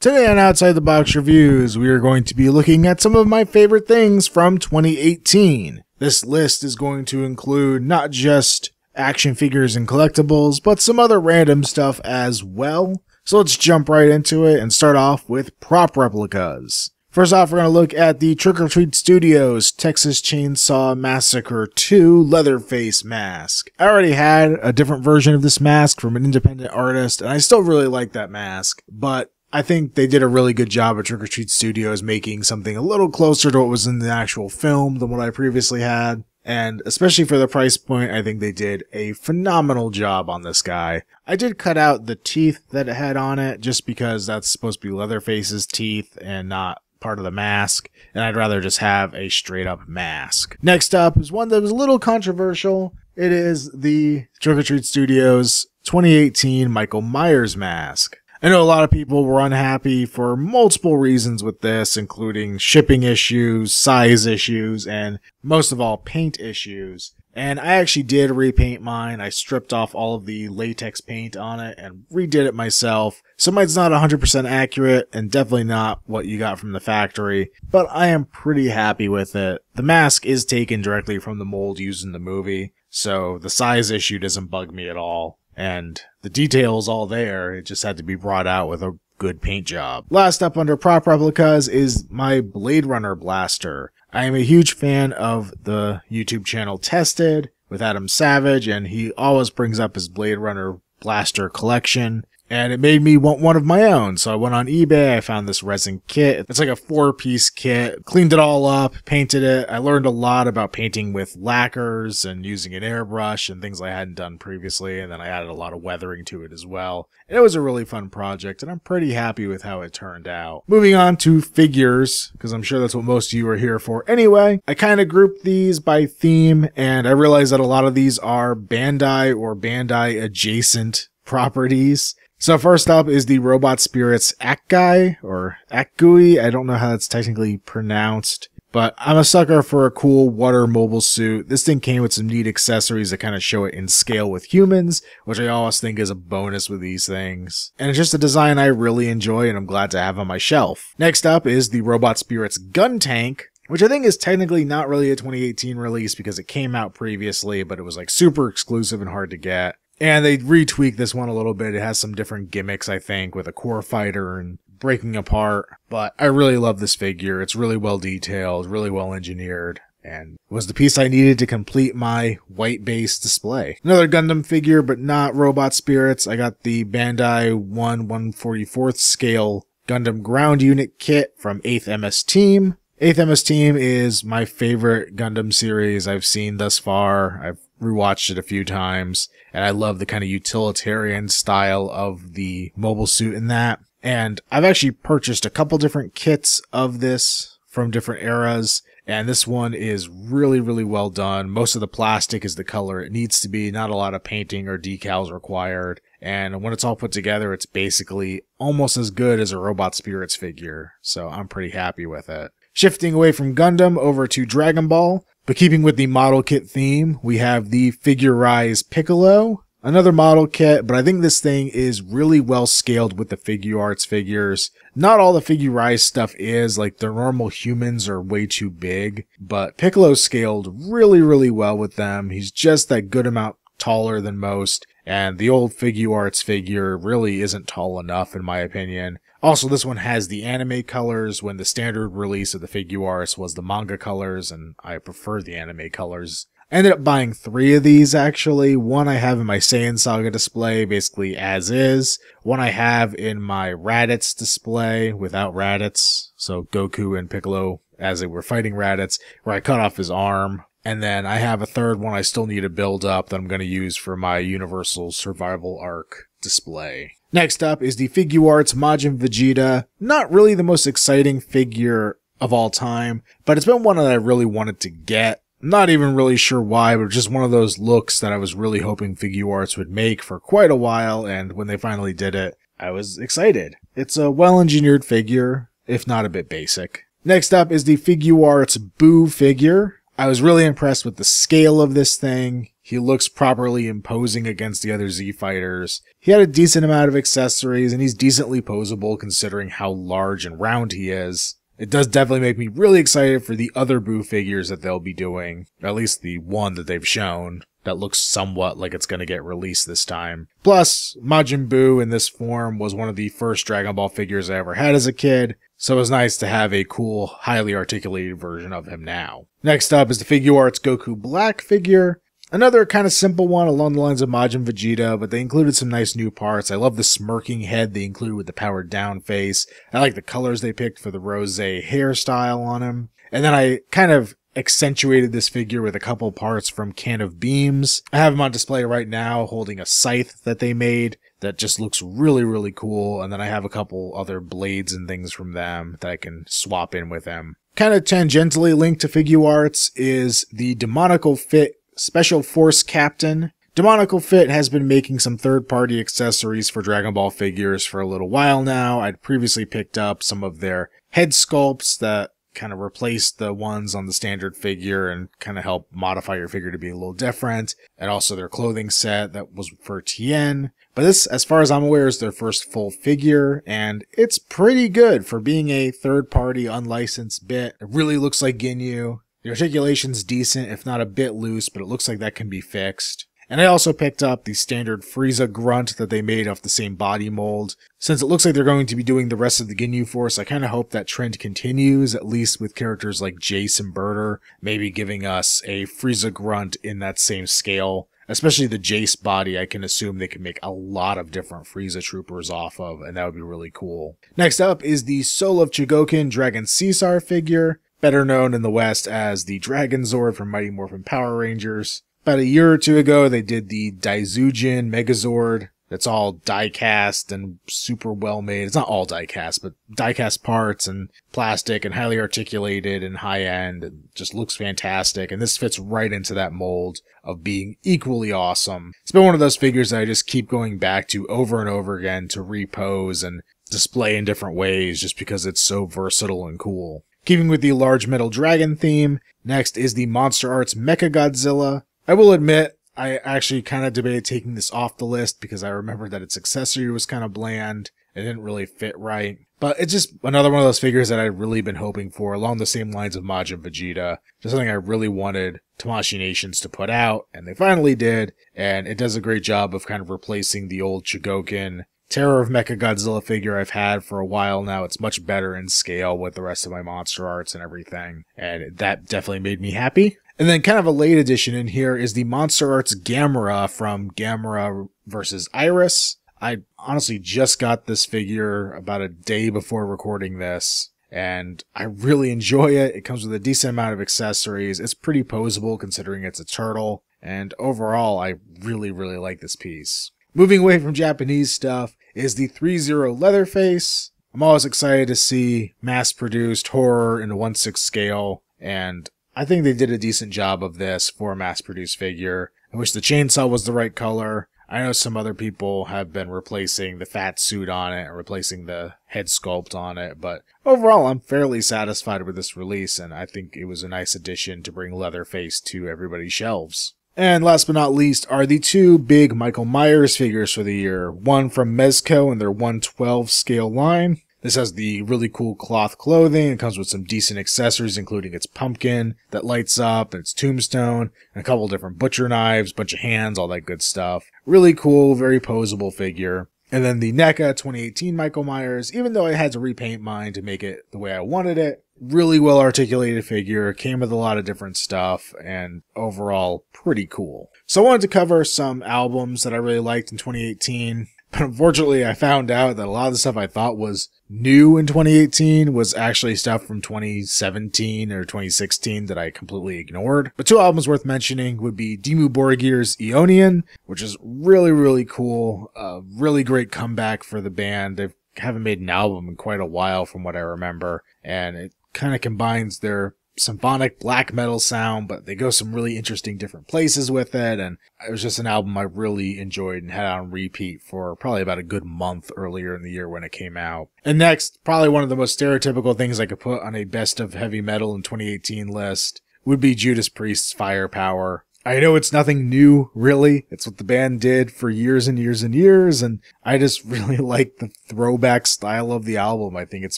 Today on Outside the Box Reviews, we are going to be looking at some of my favorite things from 2018. This list is going to include not just action figures and collectibles, but some other random stuff as well. So let's jump right into it and start off with prop replicas. First off, we're going to look at the Trick or Treat Studios Texas Chainsaw Massacre 2 Leatherface mask. I already had a different version of this mask from an independent artist, and I still really like that mask, but I think they did a really good job at Trick or Treat Studios making something a little closer to what was in the actual film than what I previously had. And especially for the price point, I think they did a phenomenal job on this guy. I did cut out the teeth that it had on it just because that's supposed to be Leatherface's teeth and not part of the mask, and I'd rather just have a straight up mask. Next up is one that was a little controversial. It is the Trick or Treat Studios 2018 Michael Myers mask. I know a lot of people were unhappy for multiple reasons with this, including shipping issues, size issues, and most of all, paint issues. And I actually did repaint mine. I stripped off all of the latex paint on it and redid it myself. So mine's not 100% accurate and definitely not what you got from the factory, but I am pretty happy with it. The mask is taken directly from the mold used in the movie, so the size issue doesn't bug me at all. And the detail's all there, it just had to be brought out with a good paint job. Last up under prop replicas is my Blade Runner blaster. I am a huge fan of the YouTube channel Tested with Adam Savage, and he always brings up his Blade Runner blaster collection. And it made me want one of my own, so I went on eBay, I found this resin kit. It's like a 4-piece kit, cleaned it all up, painted it. I learned a lot about painting with lacquers and using an airbrush and things I hadn't done previously, and then I added a lot of weathering to it as well. And it was a really fun project, and I'm pretty happy with how it turned out. Moving on to figures, because I'm sure that's what most of you are here for anyway. I kind of grouped these by theme, and I realized that a lot of these are Bandai or Bandai adjacent properties. So first up is the Robot Spirits Akgai, or Akgui, I don't know how that's technically pronounced, but I'm a sucker for a cool water mobile suit. This thing came with some neat accessories that kind of show it in scale with humans, which I always think is a bonus with these things. And it's just a design I really enjoy and I'm glad to have on my shelf. Next up is the Robot Spirits Gun Tank, which I think is technically not really a 2018 release because it came out previously, but it was like super exclusive and hard to get. And they retweaked this one a little bit. It has some different gimmicks, I think, with a core fighter and breaking apart. But I really love this figure. It's really well detailed, really well engineered, and was the piece I needed to complete my white base display. Another Gundam figure, but not Robot Spirits. I got the Bandai 1/144th scale Gundam Ground Unit kit from 8th MS Team. 8th MS Team is my favorite Gundam series I've seen thus far. I've rewatched it a few times, and I love the kind of utilitarian style of the mobile suit in that. And I've actually purchased a couple different kits of this from different eras, and this one is really, really well done. Most of the plastic is the color it needs to be, not a lot of painting or decals required. And when it's all put together, it's basically almost as good as a Robot Spirits figure, so I'm pretty happy with it. Shifting away from Gundam over to Dragon Ball, but keeping with the model kit theme, we have the Figurize Piccolo, another model kit, but I think this thing is really well scaled with the Figuarts figures. Not all the Figurize stuff is, like their normal humans are way too big, but Piccolo scaled really, really well with them. He's just that good amount taller than most, and the old Figuarts figure really isn't tall enough in my opinion. Also, this one has the anime colors when the standard release of the Figuarts was the manga colors, and I prefer the anime colors. I ended up buying 3 of these actually. One I have in my Saiyan Saga display, basically as is. One I have in my Raditz display without Raditz, so Goku and Piccolo as they were fighting Raditz, where I cut off his arm. And then I have a third one I still need to build up that I'm going to use for my Universal Survival Arc display. Next up is the Figuarts Majin Vegeta. Not really the most exciting figure of all time, but it's been one that I really wanted to get. I'm not even really sure why, but just one of those looks that I was really hoping Figuarts would make for quite a while, and when they finally did it, I was excited. It's a well-engineered figure, if not a bit basic. Next up is the Figuarts Boo figure. I was really impressed with the scale of this thing. He looks properly imposing against the other Z fighters. He had a decent amount of accessories, and he's decently posable considering how large and round he is. It does definitely make me really excited for the other Buu figures that they'll be doing, at least the one that they've shown that looks somewhat like it's going to get released this time. Plus, Majin Buu in this form was one of the first Dragon Ball figures I ever had as a kid, so it was nice to have a cool, highly articulated version of him now. Next up is the Figuarts Goku Black figure. Another kind of simple one along the lines of Majin Vegeta, but they included some nice new parts. I love the smirking head they included with the powered down face. I like the colors they picked for the rosé hairstyle on him. And then I kind of accentuated this figure with a couple parts from Can of Beams. I have him on display right now holding a scythe that they made that just looks really, really cool. And then I have a couple other blades and things from them that I can swap in with him. Kind of tangentially linked to Figuarts is the Demonical Fit Special Force Captain. Demonical Fit has been making some third-party accessories for Dragon Ball figures for a little while now. I'd previously picked up some of their head sculpts that kind of replace the ones on the standard figure and kind of help modify your figure to be a little different. And also their clothing set that was for Tien. But this, as far as I'm aware, is their first full figure, and it's pretty good for being a third-party unlicensed bit. It really looks like Ginyu. The articulation's decent, if not a bit loose, but it looks like that can be fixed. And I also picked up the standard Frieza grunt that they made off the same body mold. Since it looks like they're going to be doing the rest of the Ginyu Force, I kind of hope that trend continues, at least with characters like Jace and Birder, maybe giving us a Frieza grunt in that same scale. Especially the Jace body, I can assume they can make a lot of different Frieza troopers off of, and that would be really cool. Next up is the Soul of Chogokin Dragon Caesar figure, better known in the West as the Dragon Zord from Mighty Morphin Power Rangers. About a year or two ago, they did the Daizujin Megazord. That's all die-cast and super well-made. It's not all die-cast, but die-cast parts and plastic and highly articulated and high-end. It just looks fantastic, and this fits right into that mold of being equally awesome. It's been one of those figures that I just keep going back to over and over again to repose and display in different ways just because it's so versatile and cool. Keeping with the large metal dragon theme, next is the Monster Arts Mechagodzilla. I will admit, I actually kind of debated taking this off the list because I remembered that its accessory was kind of bland. It didn't really fit right. But it's just another one of those figures that I'd really been hoping for, along the same lines of Majin Vegeta. Just something I really wanted Tamashii Nations to put out, and they finally did. And it does a great job of kind of replacing the old Chogokin Terror of Mechagodzilla figure I've had for a while now. It's much better in scale with the rest of my Monster Arts and everything. And that definitely made me happy. And then kind of a late addition in here is the Monster Arts Gamera from Gamera vs. Iris. I honestly just got this figure about a day before recording this, and I really enjoy it. It comes with a decent amount of accessories. It's pretty posable considering it's a turtle, and overall I really, really like this piece. Moving away from Japanese stuff is the 3-0 Leatherface. I'm always excited to see mass-produced horror in a 1/6 scale, and I think they did a decent job of this for a mass-produced figure. I wish the chainsaw was the right color. I know some other people have been replacing the fat suit on it and replacing the head sculpt on it, but overall I'm fairly satisfied with this release, and I think it was a nice addition to bring Leatherface to everybody's shelves. And last but not least are the two big Michael Myers figures for the year. One from Mezco and their 1/12 scale line. This has the really cool cloth clothing. It comes with some decent accessories, including its pumpkin that lights up, and its tombstone, and a couple different butcher knives, bunch of hands, all that good stuff. Really cool, very posable figure. And then the NECA 2018 Michael Myers, even though I had to repaint mine to make it the way I wanted it, really well articulated figure, came with a lot of different stuff, and overall pretty cool. So I wanted to cover some albums that I really liked in 2018. But unfortunately, I found out that a lot of the stuff I thought was new in 2018 was actually stuff from 2017 or 2016 that I completely ignored. But two albums worth mentioning would be Dimmu Borgir's Aeonian, which is really, really cool. A really great comeback for the band. They haven't made an album in quite a while from what I remember. And it kind of combines their symphonic black metal sound, but they go some really interesting different places with it, and it was just an album I really enjoyed and had on repeat for probably about a good month earlier in the year when it came out. And next, probably one of the most stereotypical things I could put on a best of heavy metal in 2018 list would be Judas Priest's Firepower. I know it's nothing new, really. It's what the band did for years and years and years, and I just really like the throwback style of the album. I think it's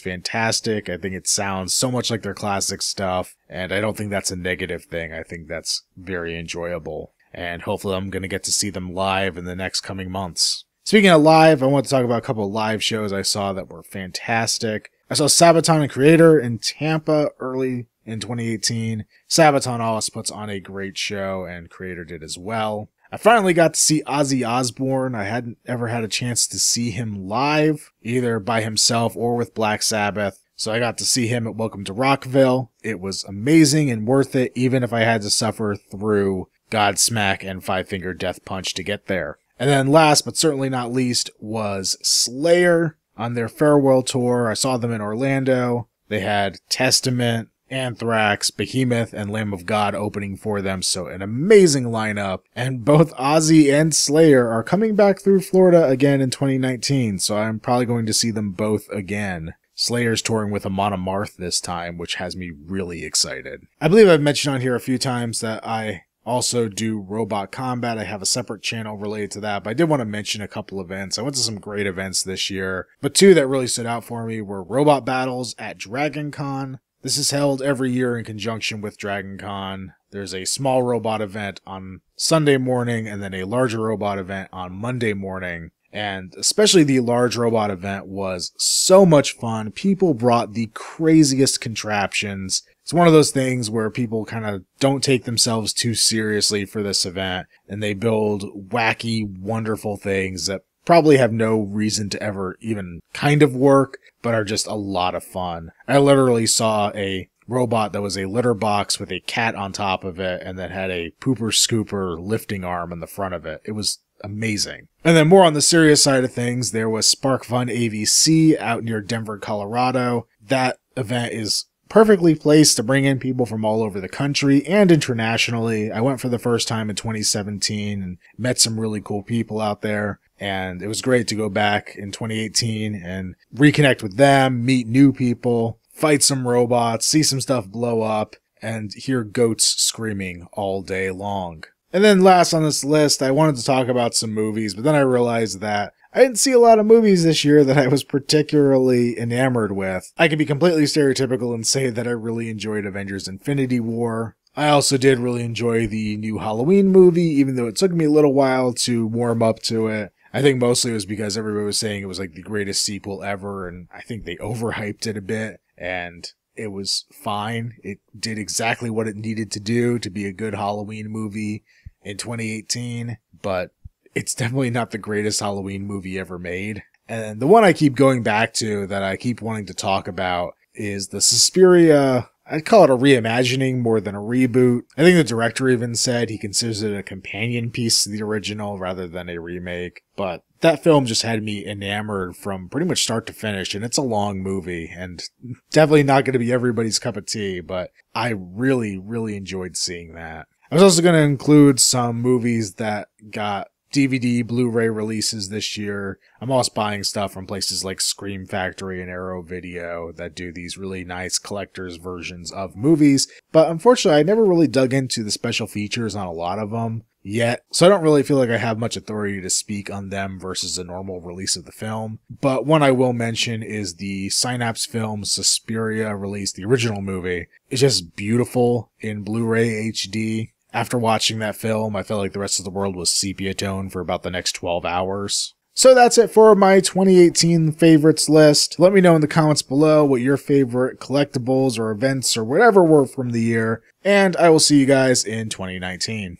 fantastic. I think it sounds so much like their classic stuff, and I don't think that's a negative thing. I think that's very enjoyable, and hopefully I'm going to get to see them live in the next coming months. Speaking of live, I want to talk about a couple of live shows I saw that were fantastic. I saw Sabaton and Creator in Tampa early in 2018. Sabaton always puts on a great show, and Creator did as well. I finally got to see Ozzy Osbourne. I hadn't ever had a chance to see him live, either by himself or with Black Sabbath. So I got to see him at Welcome to Rockville. It was amazing and worth it, even if I had to suffer through Godsmack and Five Finger Death Punch to get there. And then last but certainly not least was Slayer on their farewell tour. I saw them in Orlando. They had Testament, Anthrax, Behemoth, and Lamb of God opening for them, so an amazing lineup. And both Ozzy and Slayer are coming back through Florida again in 2019, so I'm probably going to see them both again. Slayer's touring with Amon Amarth this time, which has me really excited. I believe I've mentioned on here a few times that I also do Robot Combat. I have a separate channel related to that, but I did want to mention a couple events. I went to some great events this year, but two that really stood out for me were Robot Battles at Dragon Con. This is held every year in conjunction with Dragon Con. There's a small robot event on Sunday morning and then a larger robot event on Monday morning. And especially the large robot event was so much fun. People brought the craziest contraptions. It's one of those things where people kind of don't take themselves too seriously for this event, and they build wacky, wonderful things that probably have no reason to ever even kind of work, but are just a lot of fun. I literally saw a robot that was a litter box with a cat on top of it, and that had a pooper scooper lifting arm on the front of it. It was amazing. And then more on the serious side of things, there was Spark Fun AVC out near Denver, Colorado. That event is perfectly placed to bring in people from all over the country and internationally. I went for the first time in 2017 and met some really cool people out there. And it was great to go back in 2018 and reconnect with them, meet new people, fight some robots, see some stuff blow up, and hear goats screaming all day long. And then last on this list, I wanted to talk about some movies, but then I realized that I didn't see a lot of movies this year that I was particularly enamored with. I can be completely stereotypical and say that I really enjoyed Avengers Infinity War. I also did really enjoy the new Halloween movie, even though it took me a little while to warm up to it. I think mostly it was because everybody was saying it was like the greatest sequel ever, and I think they overhyped it a bit, and it was fine. It did exactly what it needed to do to be a good Halloween movie in 2018, but it's definitely not the greatest Halloween movie ever made. And the one I keep going back to that I keep wanting to talk about is the Suspiria. I'd call it a reimagining more than a reboot. I think the director even said he considers it a companion piece to the original rather than a remake. But that film just had me enamored from pretty much start to finish, and it's a long movie and definitely not going to be everybody's cup of tea, but I really, really enjoyed seeing that. I was also going to include some movies that got DVD, Blu-ray releases this year. I'm also buying stuff from places like Scream Factory and Arrow Video that do these really nice collector's versions of movies. But unfortunately, I never really dug into the special features on a lot of them yet, so I don't really feel like I have much authority to speak on them versus a normal release of the film. But one I will mention is the Synapse Film Suspiria release, the original movie. It's just beautiful in Blu-ray HD. After watching that film, I felt like the rest of the world was sepia tone for about the next 12 hours. So that's it for my 2018 favorites list. Let me know in the comments below what your favorite collectibles or events or whatever were from the year, and I will see you guys in 2019.